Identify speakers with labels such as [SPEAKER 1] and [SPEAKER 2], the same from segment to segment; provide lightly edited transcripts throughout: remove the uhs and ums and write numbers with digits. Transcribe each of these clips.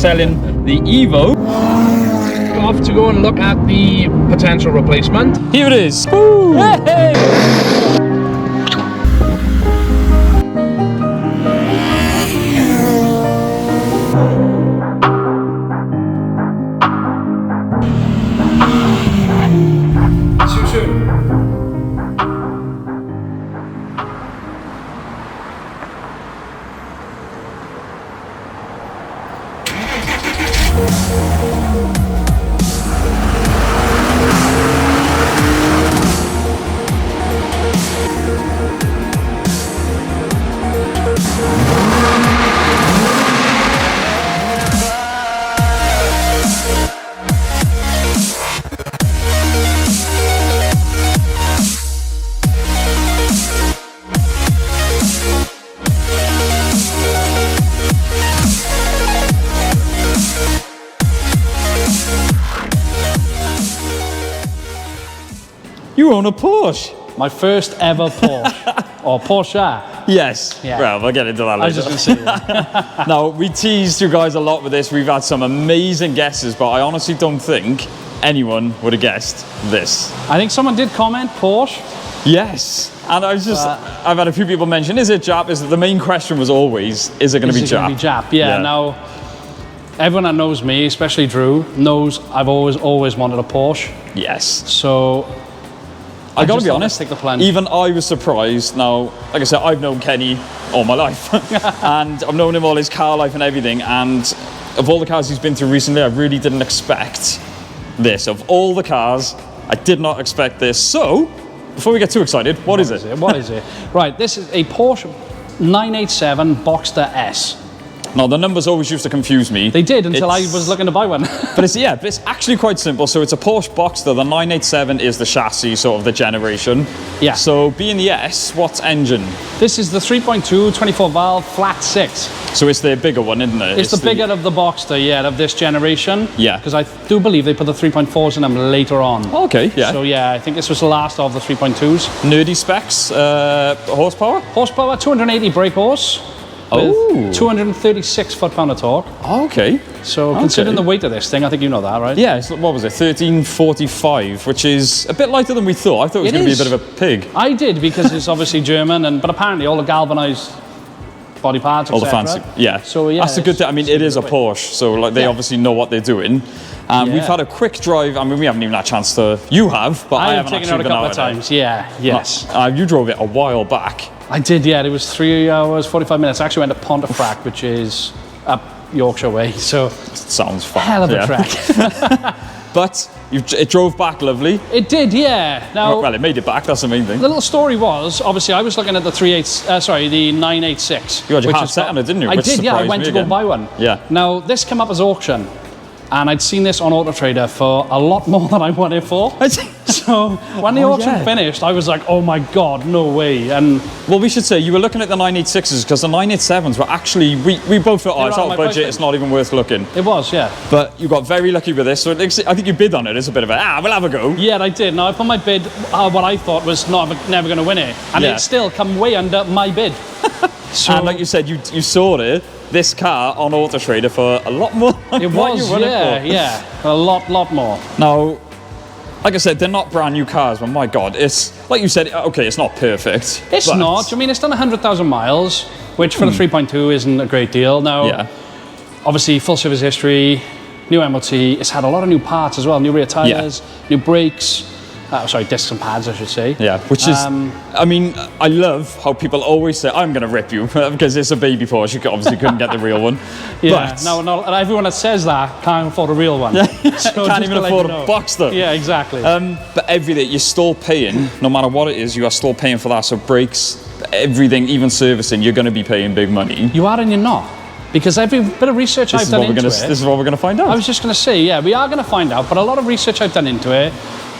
[SPEAKER 1] selling the Evo. Off to go and look at the potential replacement.
[SPEAKER 2] Here it is. Woo. Hey.
[SPEAKER 1] Too soon.
[SPEAKER 2] You own a Porsche.
[SPEAKER 3] My first ever Porsche. Or Porsche.
[SPEAKER 2] Yes.
[SPEAKER 3] Yeah.
[SPEAKER 2] Well, we'll get into that later.
[SPEAKER 3] I was just going to say that.
[SPEAKER 2] Now, we teased you guys a lot with this. We've had some amazing guesses, but I honestly don't think anyone would have guessed this.
[SPEAKER 3] I think someone did comment Porsche.
[SPEAKER 2] Yes. And I was just, I've had a few people mention, is it Jap? The main question was always, is it going to be Jap?
[SPEAKER 3] Jap? Yeah. Now, everyone that knows me, especially Drew, knows I've always wanted a Porsche.
[SPEAKER 2] Yes.
[SPEAKER 3] So
[SPEAKER 2] I gotta be honest,
[SPEAKER 3] take the plunge.
[SPEAKER 2] even I was surprised. Now, like I said, I've known Kenny all my life and I've known him all his car life and everything, and of all the cars he's been through recently, I really didn't expect this. Of all the cars, I did not expect this. So, before we get too excited, what is it?
[SPEAKER 3] What is it? Right, this is a Porsche 987 Boxster S.
[SPEAKER 2] Now, the numbers always used to confuse me.
[SPEAKER 3] They did until I was looking to buy one.
[SPEAKER 2] But it's actually quite simple. So it's a Porsche Boxster. The 987 is the chassis, sort of the generation.
[SPEAKER 3] Yeah.
[SPEAKER 2] So being the S, what engine?
[SPEAKER 3] This is the 3.2 24 valve flat 6.
[SPEAKER 2] So it's the bigger one, isn't it?
[SPEAKER 3] It's the bigger of the Boxster, yeah, of this generation.
[SPEAKER 2] Yeah.
[SPEAKER 3] Because I do believe they put the 3.4s in them later on.
[SPEAKER 2] Okay, yeah.
[SPEAKER 3] So yeah, I think this was the last of the 3.2s.
[SPEAKER 2] Nerdy specs, horsepower?
[SPEAKER 3] Horsepower, 280 brake horse. With 236 foot-pound of torque.
[SPEAKER 2] Okay.
[SPEAKER 3] So considering the weight of this thing, I think you know that, right?
[SPEAKER 2] Yeah, it's, what was it, 1345, which is a bit lighter than we thought. I thought it was going to be a bit of a pig.
[SPEAKER 3] I did, because it's obviously German, but apparently all the galvanised body parts,
[SPEAKER 2] all the fancy, yeah.
[SPEAKER 3] So yeah,
[SPEAKER 2] that's a good thing. I mean, it is a Porsche, so like they obviously know what they're doing. We've had a quick drive. I mean, we haven't even had a chance to. You have, but I haven't
[SPEAKER 3] taken
[SPEAKER 2] actually
[SPEAKER 3] it out a
[SPEAKER 2] been
[SPEAKER 3] couple
[SPEAKER 2] out
[SPEAKER 3] of times. Yeah, yes.
[SPEAKER 2] You drove it a while back.
[SPEAKER 3] I did, yeah. It was 3 hours, 45 minutes. I actually went to Pontefract, which is up Yorkshire way. So
[SPEAKER 2] sounds fun.
[SPEAKER 3] Hell of a trek.
[SPEAKER 2] But it drove back lovely.
[SPEAKER 3] It did, yeah. Now,
[SPEAKER 2] well, it made it back. That's the main thing.
[SPEAKER 3] The little story was, obviously, I was looking at the the 986.
[SPEAKER 2] You had your heart set on it, didn't you?
[SPEAKER 3] I did, yeah. I went to go buy one.
[SPEAKER 2] Yeah.
[SPEAKER 3] Now, this came up as auction, and I'd seen this on Auto Trader for a lot more than I wanted for. So when the auction finished, I was like, oh my God, no way. And
[SPEAKER 2] well, we should say you were looking at the 986s because the 987s were actually, we both thought, oh, it's out of budget, it's not even worth looking.
[SPEAKER 3] It was, yeah.
[SPEAKER 2] But you got very lucky with this. So I think you bid on it. It's a bit of a, we'll have a go.
[SPEAKER 3] Yeah, I did. Now I put my bid, what I thought was never going to win it. And it still come way under my bid. So,
[SPEAKER 2] and like you said, you saw this car on Auto Trader for a lot more.
[SPEAKER 3] It was, yeah, a lot more.
[SPEAKER 2] Now, like I said, they're not brand new cars, but my God, it's, like you said, okay, it's not perfect.
[SPEAKER 3] It's not. I mean, it's done 100,000 miles, which for the 3.2 isn't a great deal. Now, obviously, full service history, new MOT. It's had a lot of new parts as well, new rear tyres, new brakes. Sorry, discs and pads, I should say.
[SPEAKER 2] Yeah, which is, I mean, I love how people always say, I'm going to rip you, because it's a baby Porsche. You obviously couldn't get the real one.
[SPEAKER 3] Yeah,
[SPEAKER 2] but
[SPEAKER 3] no, everyone that says that can't afford a real one.
[SPEAKER 2] So can't even afford a Boxster.
[SPEAKER 3] Yeah, exactly.
[SPEAKER 2] But everything, you're still paying, no matter what it is, you are still paying for that. So brakes, everything, even servicing, you're going to be paying big money.
[SPEAKER 3] You are and you're not. Because every bit of research I've done into it...
[SPEAKER 2] This is what we're going to find out.
[SPEAKER 3] I was just going to say, yeah, we are going to find out, but a lot of research I've done into it,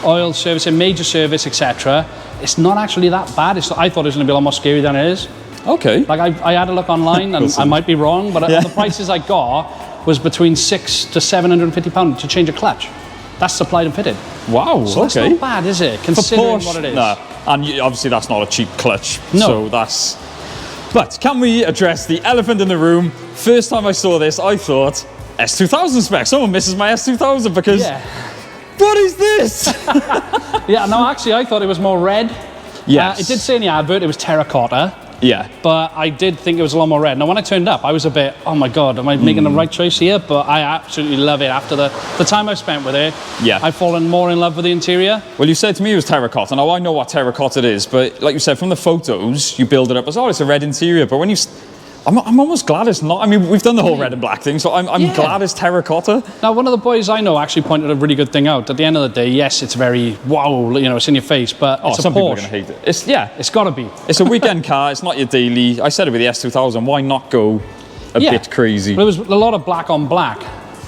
[SPEAKER 3] oil servicing, major service, etc., it's not actually that bad. I thought it was going to be a lot more scary than it is.
[SPEAKER 2] Okay.
[SPEAKER 3] Like, I had a look online, and I might be wrong, but the prices I got was between £600 to £750 to change a clutch. That's supplied and fitted.
[SPEAKER 2] Wow,
[SPEAKER 3] so that's not bad, is it? Considering
[SPEAKER 2] Porsche,
[SPEAKER 3] what it is.
[SPEAKER 2] No, and obviously that's not a cheap clutch.
[SPEAKER 3] No.
[SPEAKER 2] So that's... But can we address the elephant in the room? First time I saw this, I thought S2000 spec. Someone misses my S2000 because what is this?
[SPEAKER 3] Yeah, no, actually, I thought it was more red.
[SPEAKER 2] Yes.
[SPEAKER 3] It did say in the advert it was terracotta.
[SPEAKER 2] Yeah.
[SPEAKER 3] But I did think it was a lot more red. Now, when I turned up, I was a bit, oh my God, am I making the right choice here? But I absolutely love it. After the time I've spent with it, I've fallen more in love with the interior.
[SPEAKER 2] Well, you said to me it was terracotta. Now, I know what terracotta is, but like you said, from the photos, you build it up as, oh, it's a red interior. But when you... I'm almost glad it's not. I mean, we've done the whole red and black thing, so I'm glad it's terracotta.
[SPEAKER 3] Now, one of the boys I know actually pointed a really good thing out. At the end of the day, yes, it's very, wow, you know, it's in your face, but it's a
[SPEAKER 2] some
[SPEAKER 3] Porsche.
[SPEAKER 2] People are going to hate it.
[SPEAKER 3] It's got to be.
[SPEAKER 2] It's a weekend car. It's not your daily. I said it with the S2000. Why not go a bit crazy?
[SPEAKER 3] But it was a lot of black on black.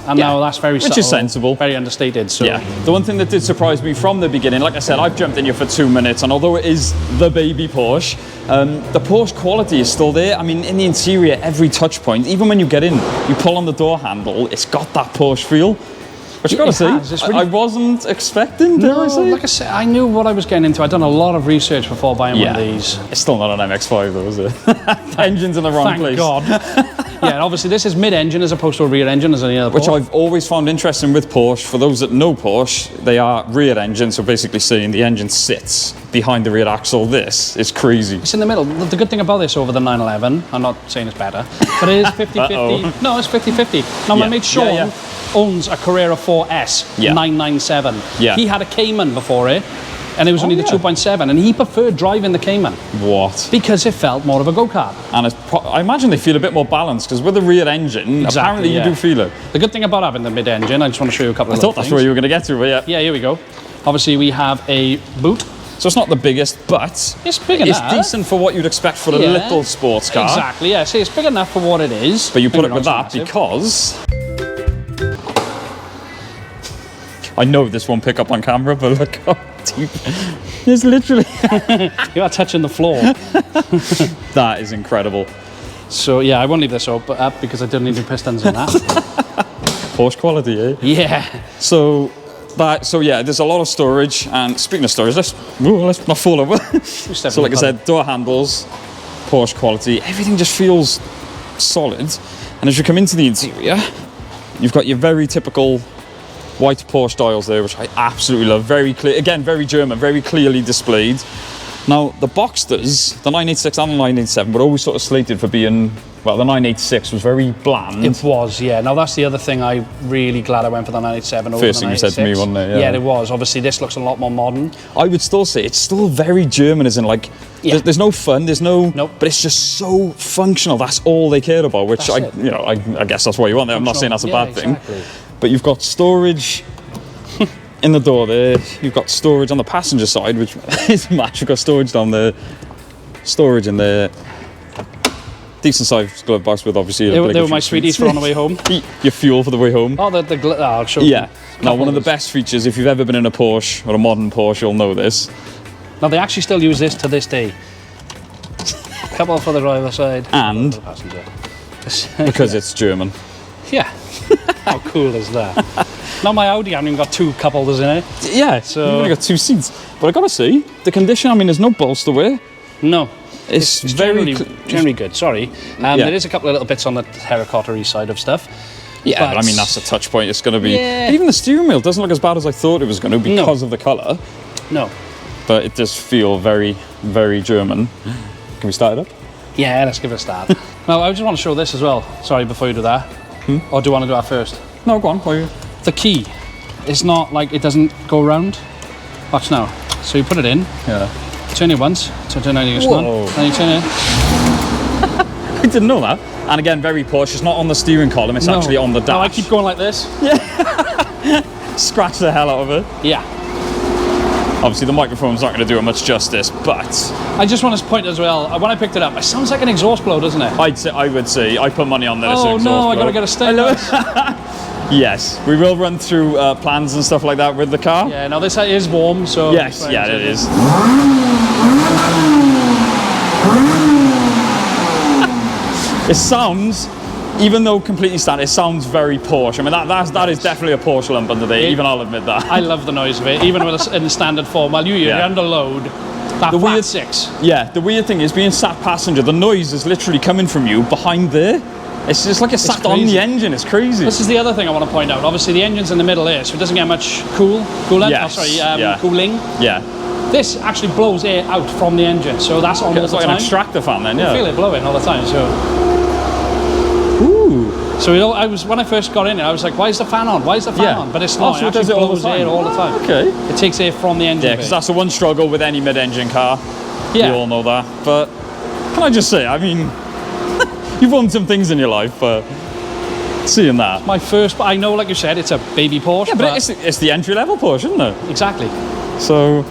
[SPEAKER 3] And now that's very subtle,
[SPEAKER 2] which is sensible.
[SPEAKER 3] Very understated. So.
[SPEAKER 2] Yeah. The one thing that did surprise me from the beginning, like I said, I've jumped in here for 2 minutes, and although it is the baby Porsche, the Porsche quality is still there. I mean, in the interior, every touch point, even when you get in, you pull on the door handle, it's got that Porsche feel. Which you got to say, I wasn't expecting, dare I say?
[SPEAKER 3] Like I said, I knew what I was getting into. I'd done a lot of research before buying one of these.
[SPEAKER 2] It's still not an MX-5 though, is it? The engine's in the wrong place.
[SPEAKER 3] Thank God. Yeah, and obviously this is mid-engine as opposed to a rear engine as any other Porsche.
[SPEAKER 2] Which I've always found interesting with Porsche. For those that know Porsche, they are rear engine, so basically saying the engine sits behind the rear axle. This is crazy.
[SPEAKER 3] It's in the middle. The good thing about this over the 911, I'm not saying it's better, but it is 50-50. No, it's 50-50. Now, my mate Sean owns a Carrera 4S 997.
[SPEAKER 2] Yeah.
[SPEAKER 3] He had a Cayman before it, and it was only the 2.7, and he preferred driving the Cayman.
[SPEAKER 2] What?
[SPEAKER 3] Because it felt more of a go-kart.
[SPEAKER 2] And I imagine they feel a bit more balanced, because with the rear engine, apparently you do feel it.
[SPEAKER 3] The good thing about having the mid-engine, I just want to show you a couple of
[SPEAKER 2] things. I thought that's where you were going to get to, but
[SPEAKER 3] Yeah, here we go. Obviously, we have a boot.
[SPEAKER 2] So it's not the biggest, but
[SPEAKER 3] it's big enough.
[SPEAKER 2] It's decent for what you'd expect for a little sports car.
[SPEAKER 3] Exactly, yeah. See, it's big enough for what it is.
[SPEAKER 2] But you put it with that because... I know this won't pick up on camera, but look how deep. It's literally...
[SPEAKER 3] You are touching the floor.
[SPEAKER 2] That is incredible.
[SPEAKER 3] So, yeah, I won't leave this up because I didn't need new pistons in that.
[SPEAKER 2] Porsche quality, eh?
[SPEAKER 3] Yeah.
[SPEAKER 2] So yeah, there's a lot of storage. And speaking of storage, let's not fall over. So like I said, door handles, Porsche quality, everything just feels solid. And as you come into the interior, you've got your very typical white Porsche dials there, which I absolutely love. Very clear, again, very German, very clearly displayed. Now, the Boxsters, the 986 and the 987, were always sort of slated for being, well, the 986 was very bland.
[SPEAKER 3] It was, yeah. Now, that's the other thing. I'm really glad I went for the 987 over the 986.
[SPEAKER 2] First thing you said to me, wasn't it?
[SPEAKER 3] Yeah, it was. Obviously, this looks a lot more modern.
[SPEAKER 2] I would still say it's still very German, isn't it? Like, there's no fun, there's no...
[SPEAKER 3] Nope.
[SPEAKER 2] But it's just so functional. That's all they care about, which I guess that's what you want there. I'm not saying that's a bad thing. But you've got storage... in the door there, you've got storage on the passenger side, which is match. You've got storage down there, storage in there. Decent sized glove box with obviously.
[SPEAKER 3] They were my sweeties for on the way home.
[SPEAKER 2] Your fuel for the way home.
[SPEAKER 3] Oh, I'll show you.
[SPEAKER 2] Yeah. Now, one of the best features, if you've ever been in a Porsche or a modern Porsche, you'll know this.
[SPEAKER 3] Now, they actually still use this to this day. Couple for the driver side.
[SPEAKER 2] And
[SPEAKER 3] for the passenger.
[SPEAKER 2] Because it's German.
[SPEAKER 3] Yeah. How cool is that? Now my Audi, I haven't even got two cup holders in it.
[SPEAKER 2] Yeah, so you've only got two seats. But I gotta say, the condition, I mean, there's no bolster wear.
[SPEAKER 3] No.
[SPEAKER 2] It's
[SPEAKER 3] generally good, sorry. There is a couple of little bits on the terracotta-y side of stuff.
[SPEAKER 2] Yeah, but I mean, that's a touch point. It's going to be... Yeah. Even the steering wheel doesn't look as bad as I thought it was going to because of the colour.
[SPEAKER 3] No.
[SPEAKER 2] But it does feel very, very German. Can we start it up?
[SPEAKER 3] Yeah, let's give it a start. Now, I just want to show this as well. Sorry, before you do that. Or do you want to do that first?
[SPEAKER 2] No, go on. Why are you...
[SPEAKER 3] The key, it's not like it doesn't go round. Watch now. So you put it in.
[SPEAKER 2] Yeah.
[SPEAKER 3] Turn it once. So turn it on. Then you turn it.
[SPEAKER 2] I didn't know that. And again, very Porsche. It's not on the steering column. It's actually on the dash.
[SPEAKER 3] No, I keep going like this.
[SPEAKER 2] Yeah. Scratch the hell out of it.
[SPEAKER 3] Yeah.
[SPEAKER 2] Obviously, the microphone's not going to do it much justice, but...
[SPEAKER 3] I just want to point as well, when I picked it up, it sounds like an exhaust blow, doesn't it?
[SPEAKER 2] I would say, I put money on that.
[SPEAKER 3] Oh no, I got to get a stainless.
[SPEAKER 2] Yes, we will run through plans and stuff like that with the car.
[SPEAKER 3] Yeah, now this is warm, so...
[SPEAKER 2] Yes, yeah, it is. It sounds, even though completely standard, it sounds very Porsche. I mean, that is definitely a Porsche lump under there, even I'll admit that.
[SPEAKER 3] I love the noise of it, even with in the standard form. While you're under load, that
[SPEAKER 2] the weird
[SPEAKER 3] 6.
[SPEAKER 2] Yeah, the weird thing is, being sat passenger, the noise is literally coming from you behind there. It's just like it's sat on the engine. It's crazy.
[SPEAKER 3] This is the other thing I want to point out. Obviously, the engine's in the middle here, so it doesn't get much cooling. Cooling.
[SPEAKER 2] Yeah.
[SPEAKER 3] This actually blows air out from the engine, so that's on all the time.
[SPEAKER 2] It's like an extractor fan then, yeah.
[SPEAKER 3] You feel it blowing all the time, so.
[SPEAKER 2] Ooh.
[SPEAKER 3] So when I first got in it, I was like, why is the fan on? Why is the fan on? But it's not.
[SPEAKER 2] So
[SPEAKER 3] it does it all the time. Air all the time.
[SPEAKER 2] Okay.
[SPEAKER 3] It takes air from the engine.
[SPEAKER 2] Yeah, because that's the one struggle with any mid-engine car.
[SPEAKER 3] Yeah.
[SPEAKER 2] You all know that. But can I just say, I mean, you've owned some things in your life, but seeing that.
[SPEAKER 3] My first, I know, like you said, it's a baby Porsche.
[SPEAKER 2] Yeah, but it's the entry-level Porsche, isn't it?
[SPEAKER 3] Exactly.
[SPEAKER 2] So,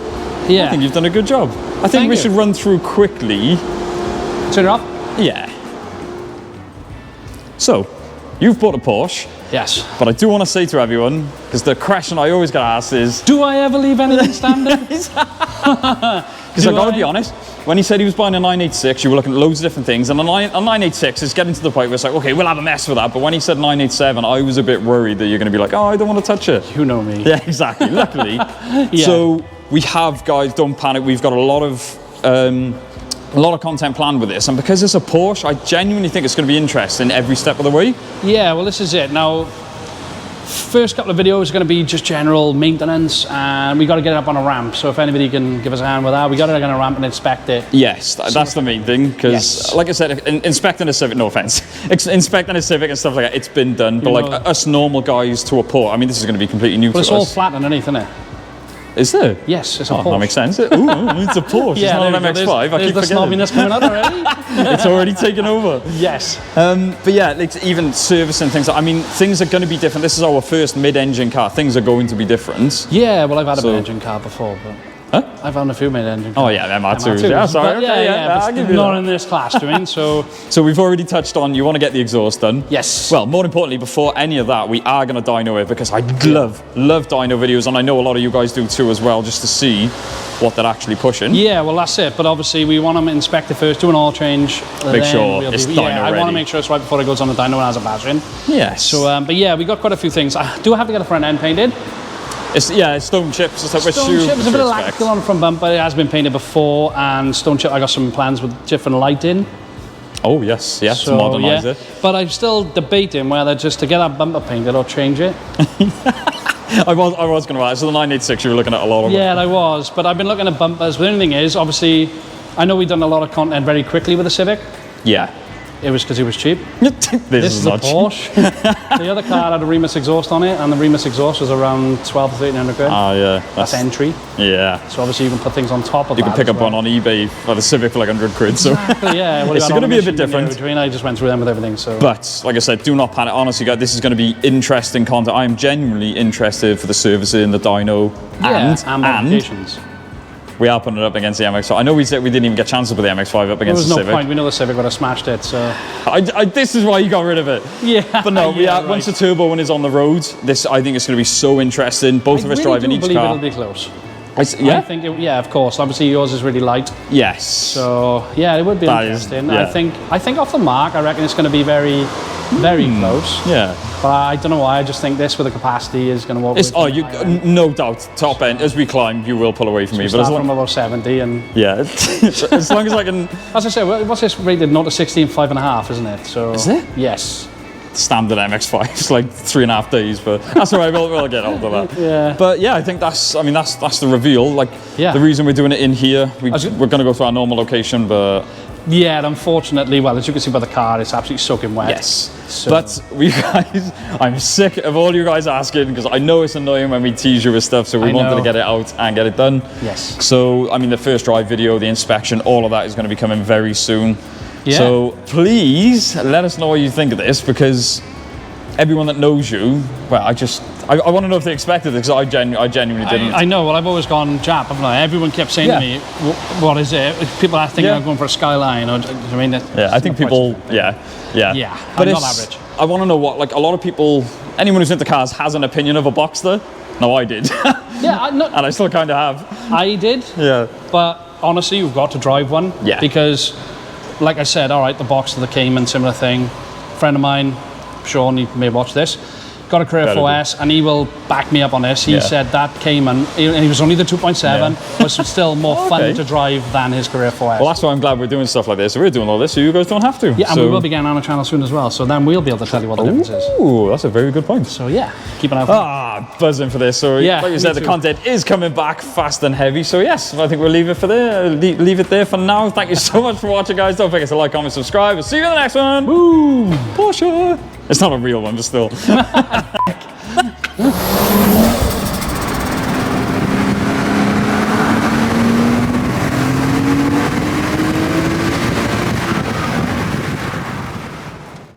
[SPEAKER 3] yeah.
[SPEAKER 2] I think you've done a good job. I think we should run through quickly.
[SPEAKER 3] Turn it off?
[SPEAKER 2] Yeah. So, you've bought a Porsche.
[SPEAKER 3] Yes.
[SPEAKER 2] But I do want to say to everyone, because the question I always get asked is,
[SPEAKER 3] do I ever leave anything standing?
[SPEAKER 2] Because I've got to be honest, when he said he was buying a 986, you were looking at loads of different things, and a 986 is getting to the point where it's like, okay, we'll have a mess with that. But when he said 987, I was a bit worried that you're going to be like, oh, I don't want to touch it.
[SPEAKER 3] You know me.
[SPEAKER 2] Yeah, exactly. Luckily.
[SPEAKER 3] Yeah.
[SPEAKER 2] So we have, guys, don't panic. We've got a lot of content planned with this, and because it's a Porsche, I genuinely think it's going to be interesting every step of the way.
[SPEAKER 3] Yeah, well, this is it. Now, first couple of videos are going to be just general maintenance, and we got to get it up on a ramp. So if anybody can give us a hand with that, we got to get on a ramp and inspect it.
[SPEAKER 2] Yes, that's the main thing. Because, like I said, inspecting a Civic, no offense, inspecting a Civic and stuff like that, it's been done. But like us normal guys to a Porsche, I mean, this is going to be completely new to us.
[SPEAKER 3] But it's all flat underneath, isn't it?
[SPEAKER 2] Is there?
[SPEAKER 3] Yes, it's a Porsche.
[SPEAKER 2] That makes sense. Ooh, it's a Porsche.
[SPEAKER 3] Yeah,
[SPEAKER 2] it's not an MX-5. I keep forgetting.
[SPEAKER 3] There's the snobbiness coming out already.
[SPEAKER 2] It's already taken over.
[SPEAKER 3] Yes.
[SPEAKER 2] But yeah, like even servicing things. I mean, things are going to be different. This is our first mid-engine car. Things are going to be different.
[SPEAKER 3] Yeah, well, I've had a mid-engine car before, but.
[SPEAKER 2] Huh?
[SPEAKER 3] I've owned a few mid-engine cars.
[SPEAKER 2] Oh yeah, MR2s. Yeah, sorry.
[SPEAKER 3] But I'll give you not in this class, do you mean? So
[SPEAKER 2] we've already touched on, you want to get the exhaust done.
[SPEAKER 3] Yes.
[SPEAKER 2] Well, more importantly, before any of that, we are going to dyno it, because I love dyno videos, and I know a lot of you guys do too as well, just to see what they're actually pushing.
[SPEAKER 3] Yeah, well, that's it. But obviously, we want to inspect it first, do an oil change.
[SPEAKER 2] Make sure it's dyno ready.
[SPEAKER 3] I want to make sure it's right before it goes on the dyno and has a badge in.
[SPEAKER 2] Yes.
[SPEAKER 3] So, but yeah, we got quite a few things. I do have to get the front end painted.
[SPEAKER 2] It's stone chips. Stone chips.
[SPEAKER 3] There's a bit of lacquer on the front bumper. It has been painted before, and stone chip. I got some plans with different lighting.
[SPEAKER 2] Oh yes, to modernise it.
[SPEAKER 3] But I'm still debating whether just to get that bumper painted or change it.
[SPEAKER 2] I was going to ask. So the 986, you were looking at a lot of.
[SPEAKER 3] Yeah, I was. But I've been looking at bumpers. But the only thing is, obviously, I know we've done a lot of content very quickly with the Civic.
[SPEAKER 2] Yeah.
[SPEAKER 3] It was because it was cheap.
[SPEAKER 2] This is
[SPEAKER 3] a
[SPEAKER 2] not
[SPEAKER 3] Porsche. The other car had a Remus exhaust on it, and the Remus exhaust was around 12 to 1300 quid.
[SPEAKER 2] Oh yeah,
[SPEAKER 3] that's entry.
[SPEAKER 2] Yeah.
[SPEAKER 3] So obviously you can put things on top of that.
[SPEAKER 2] You can pick up one on eBay for the Civic for like 100 quid.
[SPEAKER 3] Exactly,
[SPEAKER 2] so
[SPEAKER 3] yeah.
[SPEAKER 2] It's going to be a bit different.
[SPEAKER 3] I just went through them with everything. So.
[SPEAKER 2] But like I said, do not panic. Honestly, guys, this is going to be interesting content. I am genuinely interested for the servicing, the dyno,
[SPEAKER 3] and modifications.
[SPEAKER 2] We are putting it up against the MX-5. I know we said we didn't even get a chance to put the MX-5 up against the Civic.
[SPEAKER 3] There was no point. We know the Civic would have smashed it. So
[SPEAKER 2] this is why you got rid of it.
[SPEAKER 3] Yeah.
[SPEAKER 2] But no, once the turbo one is on the road, I think it's going to be so interesting. Both of us driving each car.
[SPEAKER 3] I believe it'll be close.
[SPEAKER 2] Yeah?
[SPEAKER 3] I think, of course. Obviously, yours is really light.
[SPEAKER 2] Yes.
[SPEAKER 3] So yeah, it would be interesting.
[SPEAKER 2] Yeah.
[SPEAKER 3] I think off the mark, I reckon it's going to be very, very close.
[SPEAKER 2] Yeah.
[SPEAKER 3] But I don't know why. I just think this with the capacity is going to work.
[SPEAKER 2] No doubt. Top end as we climb, you will pull away from me.
[SPEAKER 3] But as long from about 70 and
[SPEAKER 2] as long as I can.
[SPEAKER 3] As I say, what's this rated? Not a 16, 5.5, isn't it? So
[SPEAKER 2] is it?
[SPEAKER 3] Yes.
[SPEAKER 2] Standard MX-5. It's like 3.5 days, but that's all right. We'll get hold of that.
[SPEAKER 3] Yeah.
[SPEAKER 2] But yeah, I think that's the reveal. Like the reason we're doing it in here. We're going to go to our normal location, but.
[SPEAKER 3] Yeah, unfortunately, well, as you can see by the car, it's absolutely soaking wet.
[SPEAKER 2] Yes. So. But we guys, I'm sick of all you guys asking, because I know it's annoying when we tease you with stuff, so we wanted to get it out and get it done.
[SPEAKER 3] Yes.
[SPEAKER 2] So, I mean, the first drive video, the inspection, all of that is going to be coming very soon.
[SPEAKER 3] Yeah.
[SPEAKER 2] So please let us know what you think of this, because everyone that knows you, well, I want to know if they expected it, because I genuinely didn't.
[SPEAKER 3] I know. Well, I've always gone Jap, haven't I? Everyone kept saying to me, "What is it?" People are thinking I'm going for a Skyline, or I mean,
[SPEAKER 2] I think people,
[SPEAKER 3] Yeah,
[SPEAKER 2] but
[SPEAKER 3] I'm not average.
[SPEAKER 2] I want to know what, like, a lot of people, anyone who's into cars has an opinion of a Boxster. No, I did.
[SPEAKER 3] Yeah,
[SPEAKER 2] and I still kind of have.
[SPEAKER 3] I did.
[SPEAKER 2] Yeah.
[SPEAKER 3] But honestly, you've got to drive one.
[SPEAKER 2] Yeah.
[SPEAKER 3] Because, like I said, all right, the Boxster, the Cayman, similar thing. A friend of mine, Sean, he may watch this. got a Carrera S, and he will back me up on this. He said that came and he was only the 2.7, but it's still more fun to drive than his Carrera 4S.
[SPEAKER 2] Well, that's why I'm glad we're doing stuff like this. We're doing all this, so you guys don't have to.
[SPEAKER 3] Yeah, and we will be getting on a channel soon as well, so then we'll be able to tell you what the difference is.
[SPEAKER 2] Ooh, that's a very good point.
[SPEAKER 3] So yeah, keep an eye out.
[SPEAKER 2] Buzzing for this. So like you said, the content is coming back fast and heavy. So yes, I think we'll leave it for there. Leave it there for now. Thank you so much for watching, guys. Don't forget to like, comment, subscribe. We'll see you in the next one. Woo! Porsche. It's not a real one, but still.